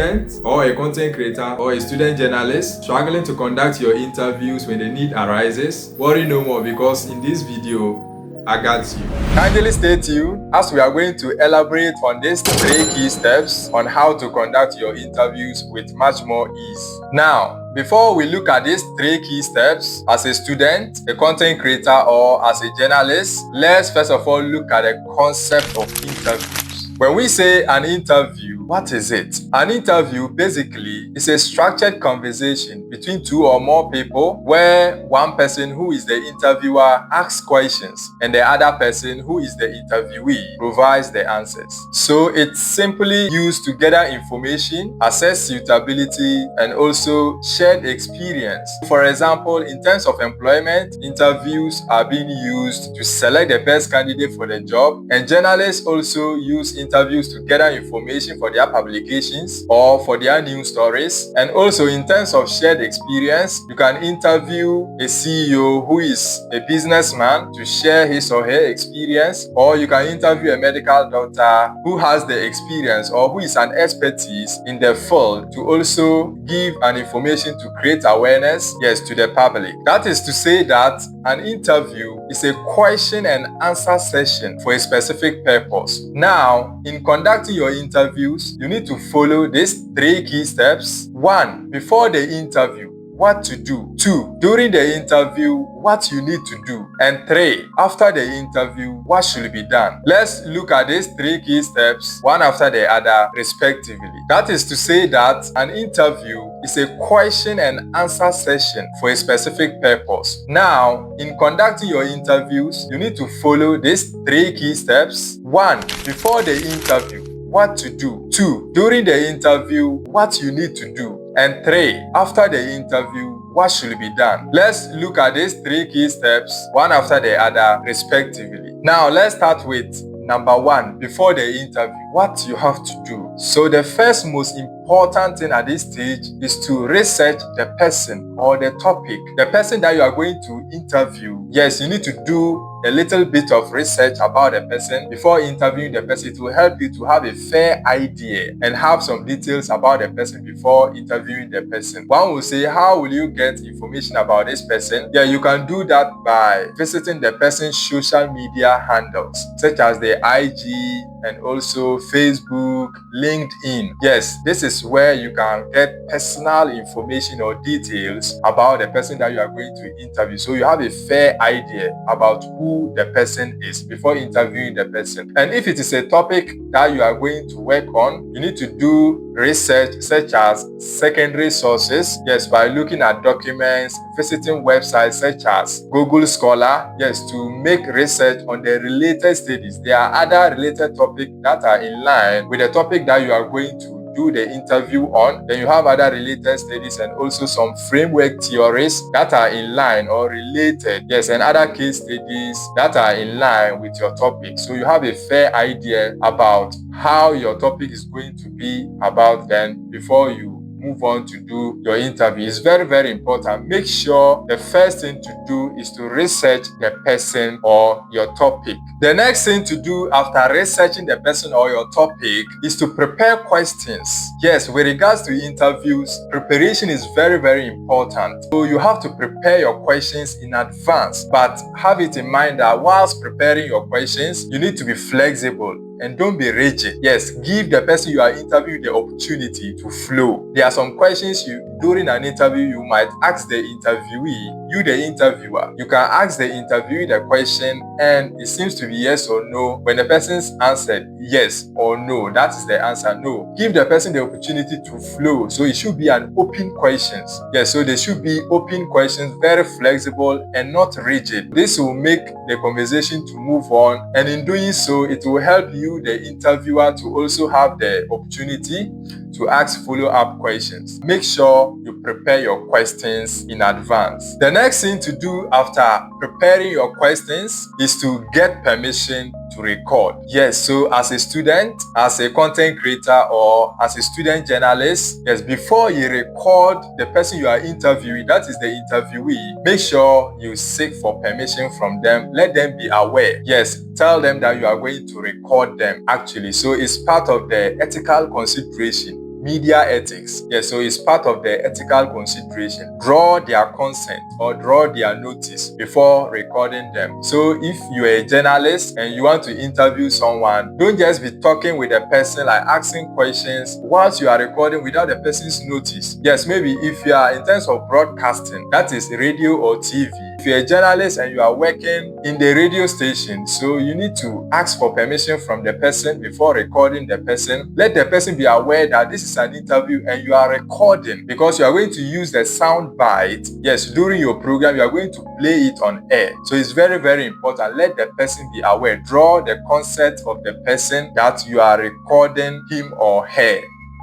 student or a content creator or a student journalist struggling to conduct your interviews when the need arises, worry no more because in this video, I got you. Kindly stay tuned as we are going to elaborate on these 3 key steps on how to conduct your interviews with much more ease. Now, before we look at these 3 key steps, as a student, a content creator, or as a journalist, let's first of all look at the concept of interviews. When we say an interview, what is it? An interview basically is a structured conversation between 2 or more people where one person who is the interviewer asks questions and the other person who is the interviewee provides the answers. So it's simply used to gather information, assess suitability, and also share experience. For example, in terms of employment, interviews are being used to select the best candidate for the job, and journalists also use interviews to gather information for their publications or for their news stories. And also in terms of shared experience, you can interview a CEO who is a businessman to share his or her experience, or you can interview a medical doctor who has the experience or who is an expertise in the field to also give an information to create awareness, to the public. That is to say that an interview is a question and answer session for a specific purpose. Now, in conducting your interviews, you need to follow these 3 key steps. 1. Before the interview, what to do. 2. During the interview, what you need to do. And 3. After the interview, what should be done. Let's look at these 3 key steps, one after the other, respectively. That is to say that an interview is a question and answer session for a specific purpose. Now, in conducting your interviews, you need to follow these 3 key steps. 1. Before the interview, what to do. 2. During the interview, what you need to do. And 3. After the interview, what should be done. Let's look at these 3 key steps, one after the other, respectively. Now, let's start with number 1, before the interview, what you have to do. So the first most important thing at this stage is to research the person or the topic, the person that you are going to interview. Yes, you need to do a little bit of research about the person before interviewing the person. It will help you to have a fair idea and have some details about the person before interviewing the person. One will say, how will you get information about this person? You can do that by visiting the person's social media handles, such as the IG and also Facebook, LinkedIn. Yes, this is where you can get personal information or details about the person that you are going to interview. So you have a fair idea about who the person is before interviewing the person. And if it is a topic that you are going to work on, you need to do research such as secondary sources, by looking at documents, visiting websites such as Google Scholar, to make research on the related studies. There are other related topics that are in line with the topic that you are going to do the interview on. Then you have other related studies and also some framework theories that are in line or related, and other case studies that are in line with your topic. So you have a fair idea about how your topic is going to be about then before you move on to do your interview. It's very, very important. Make sure the first thing to do is to research the person or your topic. The next thing to do after researching the person or your topic is to prepare questions. Yes, with regards to interviews, preparation is very, very important. So you have to prepare your questions in advance, but have it in mind that whilst preparing your questions, you need to be flexible and don't be rigid. Yes, give the person you are interviewing the opportunity to flow. There are some questions during an interview you might ask the interviewee, you the interviewer. You can ask the interviewee the question and it seems to be yes or no. When the person's answered yes or no, that is the answer, no. Give the person the opportunity to flow. So it should be an open questions. Yes, so they should be open questions, very flexible and not rigid. This will make the conversation to move on, and in doing so, it will help you, the interviewer, to also have the opportunity to ask follow-up questions. Make sure you prepare your questions in advance. The next thing to do after preparing your questions is to get permission to record. Yes, so as a student, as a content creator, or as a student journalist, before you record the person you are interviewing, that is the interviewee, make sure you seek for permission from them. Let them be aware. Yes, tell them that you are going to record them actually. So it's part of the ethical consideration media ethics. Yes, so it's part of the ethical consideration. Draw their consent or draw their notice before recording them. So if you're a journalist and you want to interview someone, don't just be talking with the person, like asking questions whilst you are recording without the person's notice. Yes, maybe if you are in terms of broadcasting, that is radio or TV. If you're a journalist and you are working in the radio station, so you need to ask for permission from the person before recording the person. Let the person be aware that this is an interview and you are recording, because you are going to use the sound bite. Yes, during your program, you are going to play it on air. So it's very, very important. Let the person be aware. Draw the consent of the person that you are recording him or her.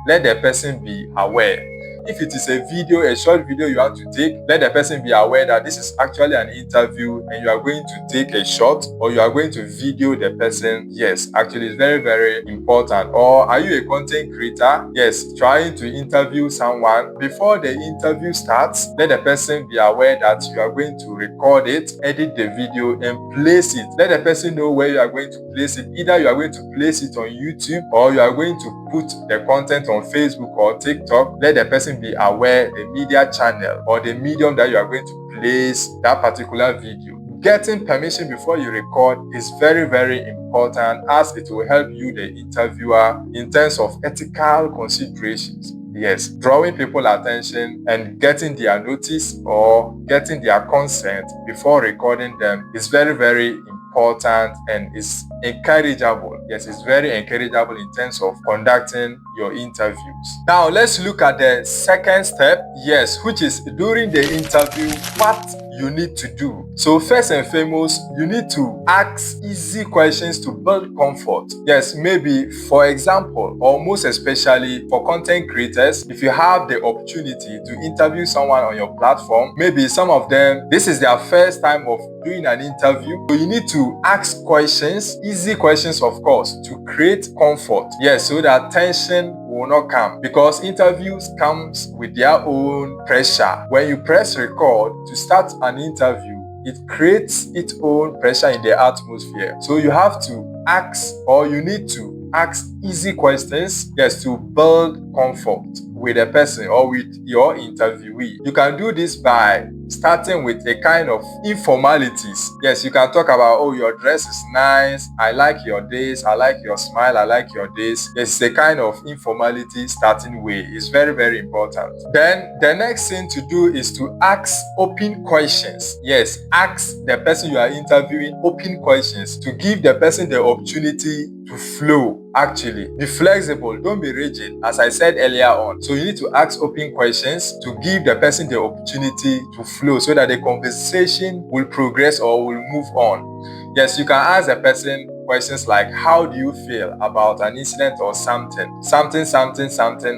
Let the person be aware. If it is a video, a short video you have to take, let the person be aware that this is actually an interview and you are going to take a shot or you are going to video the person. Yes, actually it's very, very important. Or are you a content creator? Yes, trying to interview someone. Before the interview starts, let the person be aware that you are going to record it, edit the video and place it. Let the person know where you are going to place it. Either you are going to place it on YouTube or you are going to put the content on Facebook or TikTok. Let the person be aware the media channel or the medium that you are going to place that particular video. Getting permission before you record is very, very important, as it will help you, the interviewer, in terms of ethical considerations. Yes, drawing people's attention and getting their notice or getting their consent before recording them is very, very important and is encourageable. Yes, it's very encourageable in terms of conducting your interviews. Now, let's look at the second step, yes, which is during the interview, what you need to do. So first and foremost, you need to ask easy questions to build comfort. Yes, maybe for example, or most especially for content creators, if you have the opportunity to interview someone on your platform, maybe some of them, this is their first time of doing an interview. So you need to ask questions, easy questions of course, to create comfort. Yes, so that tension will not come, because interviews comes with their own pressure. When you press record to start an interview, it creates its own pressure in the atmosphere. So you have to ask, or you need to ask easy questions, yes, to build comfort with a person or with your interviewee. You can do this by starting with a kind of informalities. Yes, you can talk about, oh, your dress is nice, I like your this, I like your smile, I like your this. Yes, it's a kind of informality starting way. It's very, very important. Then the next thing to do is to ask open questions. Yes, ask the person you are interviewing open questions to give the person the opportunity to flow. Actually, be flexible, don't be rigid, as I said earlier on. So you need to ask open questions to give the person the opportunity to flow, so that the conversation will progress or will move on. Yes, you can ask the person questions like, how do you feel about an incident or something,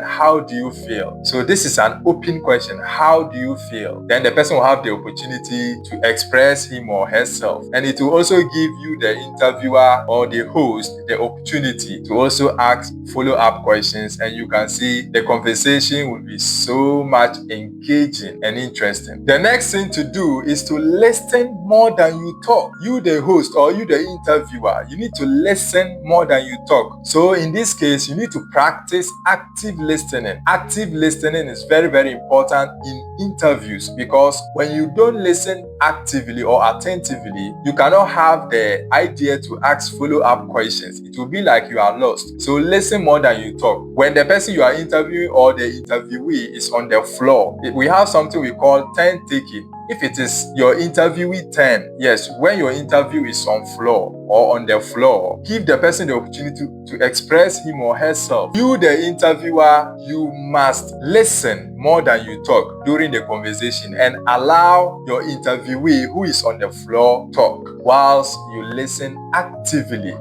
how do you feel? So this is an open question. How do you feel? Then the person will have the opportunity to express him or herself, and it will also give you, the interviewer or the host, the opportunity to also ask follow-up questions, and you can see the conversation will be so much engaging and interesting. The next thing to do is to listen more than you talk. You, the host, or you, the interviewer, you need to listen more than you talk. So in this case, you need to practice active listening. Active listening is very, very important in interviews, because when you don't listen actively or attentively, you cannot have the idea to ask follow-up questions. It will be like you are lost. So listen more than you talk. When the person you are interviewing or the interviewee is on the floor, we have something we call turn taking. If it is your interviewee turn, yes, when your interview is on floor or on the floor, give the person the opportunity to express him or herself. You, the interviewer, you must listen more than you talk during the conversation, and allow your interviewee who is on the floor talk whilst you listen actively.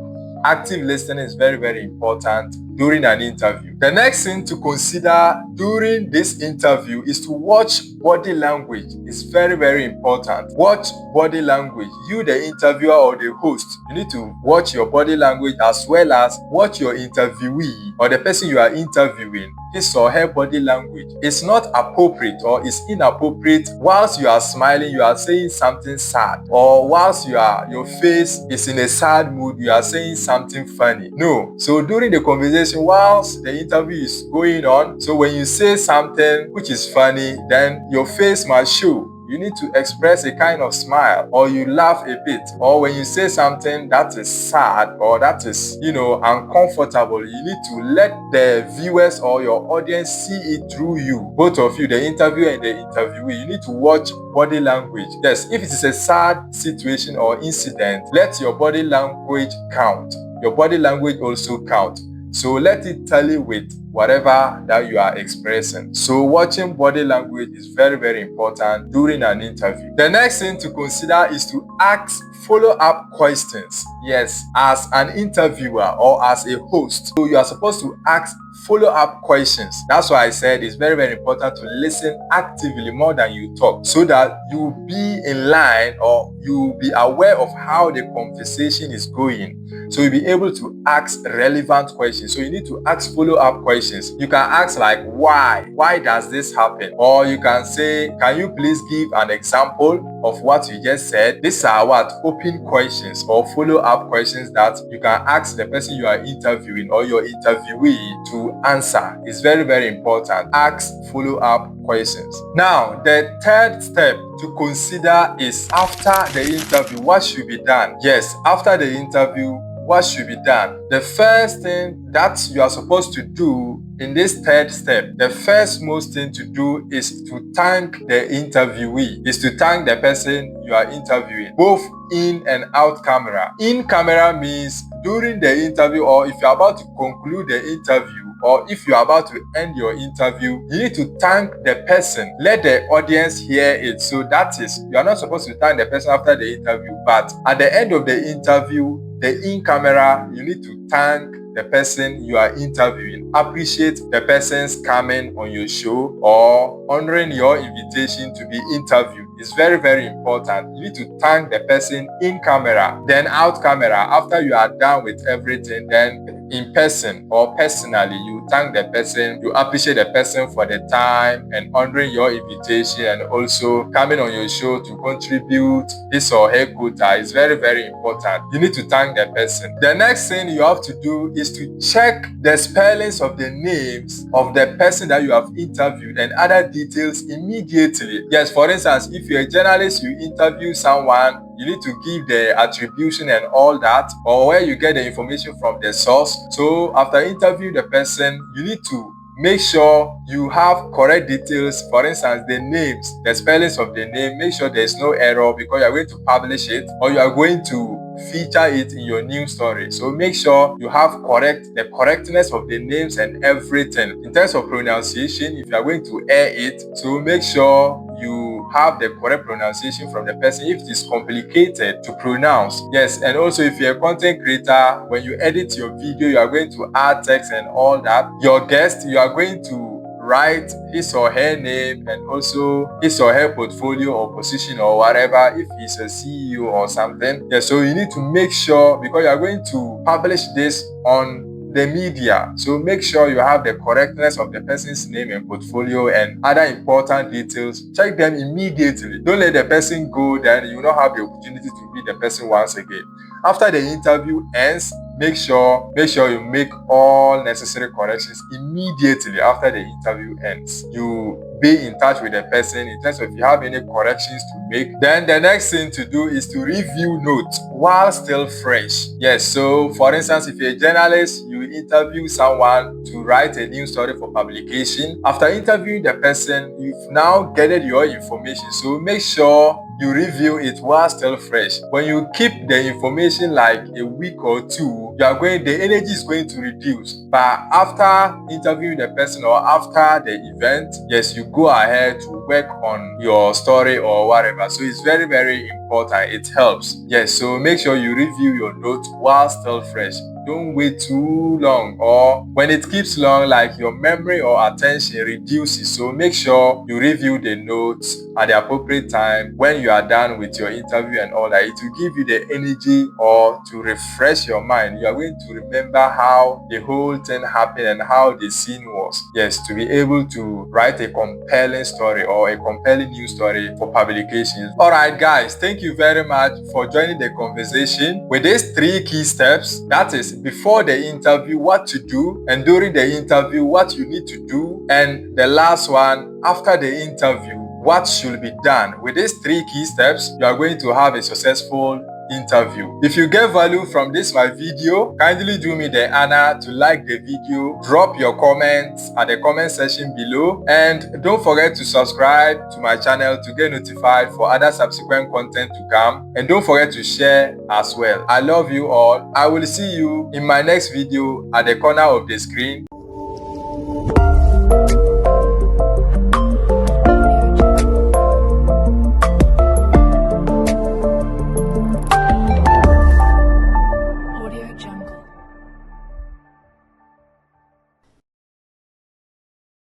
Active listening is very, very important during an interview. The next thing to consider during this interview is to watch body language. It's very, very important. Watch body language. You, the interviewer or the host, you need to watch your body language, as well as watch your interviewee or the person you are interviewing, his or her body language. It's not appropriate or it's inappropriate whilst you are smiling, you are saying something sad, or whilst your face is in a sad mood, you are saying something funny. No. So during the conversation, whilst the interview is going on. So when you say something which is funny, then your face must show. You need to express a kind of smile, or you laugh a bit. Or when you say something that is sad or that is, uncomfortable, you need to let the viewers or your audience see it through you. Both of you, the interviewer and the interviewee, you need to watch body language. Yes, if it is a sad situation or incident, let your body language count. Your body language also count. So let it tally with whatever that you are expressing. So watching body language is very, very important during an interview. The next thing to consider is to ask follow-up questions. Yes, as an interviewer or as a host, so you are supposed to ask follow-up questions. That's why I said it's very, very important to listen actively more than you talk, so that you be in line or you be aware of how the conversation is going. So you'll be able to ask relevant questions. So you need to ask follow-up questions. You can ask like, why? Why does this happen? Or you can say, can you please give an example of what you just said? These are what? Open questions or follow-up questions that you can ask the person you are interviewing or your interviewee to answer. It's very, very important. Ask follow-up questions. Now, the third step to consider is after the interview, what should be done? Yes, after the interview, what should be done? The first thing that you are supposed to do in this third step, the first most thing to do is to thank the interviewee, is to thank the person you are interviewing, both in and out camera. In camera means during the interview, or if you're about to conclude the interview, or if you're about to end your interview, you need to thank the person. Let the audience hear it. So that is, you are not supposed to thank the person after the interview, but at the end of the interview, the in-camera, you need to thank the person you are interviewing. Appreciate the person's coming on your show or honoring your invitation to be interviewed. It's very, very important. You need to thank the person in camera, then out camera. After you are done with everything, then in person or personally, you thank the person, you appreciate the person for the time and honoring your invitation and also coming on your show to contribute his or her quota. Is very, very important. You need to thank the person. The next thing you have to do is to check the spellings of the names of the person that you have interviewed and other details immediately. Yes, for instance, if you're a journalist, you interview someone, you need to give the attribution and all that, or where you get the information from the source. So after interviewing the person, you need to make sure you have correct details. For instance, the names, the spellings of the name, make sure there's no error because you are going to publish it or you are going to feature it in your news story. So make sure you have the correctness of the names and everything. In terms of pronunciation, if you are going to air it, so make sure you have the correct pronunciation from the person if it is complicated to pronounce. Yes, and also if you're a content creator, when you edit your video, you are going to add text and all that. Your guest, you are going to write his or her name and also his or her portfolio or position or whatever, if he's a CEO or something. Yeah, so you need to make sure, because you are going to publish this on the media, so make sure you have the correctness of the person's name and portfolio and other important details. Check them immediately. Don't let the person go, then you will not have the opportunity to meet the person once again. After the interview ends, make sure you make all necessary corrections immediately after the interview ends. You be in touch with the person in terms of if you have any corrections to make. Then the next thing to do is to review notes while still fresh. Yes, so for instance, if you're a journalist, you interview someone to write a news story for publication. After interviewing the person, you've now gathered your information. So make sure you review it while still fresh. When you keep the information like a week or two, the energy is going to reduce. But after interviewing the person or after the event, yes, you go ahead to work on your story or whatever. So it's very, very important. It helps. Yes, so make sure you review your notes while still fresh. Don't wait too long, or when it keeps long, like your memory or attention reduces. So make sure you review the notes at the appropriate time when you are done with your interview and all that. It will give you the energy or to refresh your mind. You are going to remember how the whole thing happened and how the scene was. Yes, to be able to write a compelling story or a compelling news story for publication. All right, guys, thank you very much for joining the conversation with these 3 key steps. That is before the interview, what to do, and during the interview, what you need to do, and the last one, after the interview, what should be done. With these 3 key steps, you are going to have a successful interview. If you get value from this my video, kindly do me the honor to like the video, drop your comments at the comment section below, and don't forget to subscribe to my channel to get notified for other subsequent content to come, and don't forget to share as well. I love you all. I will see you in my next video at the corner of the screen.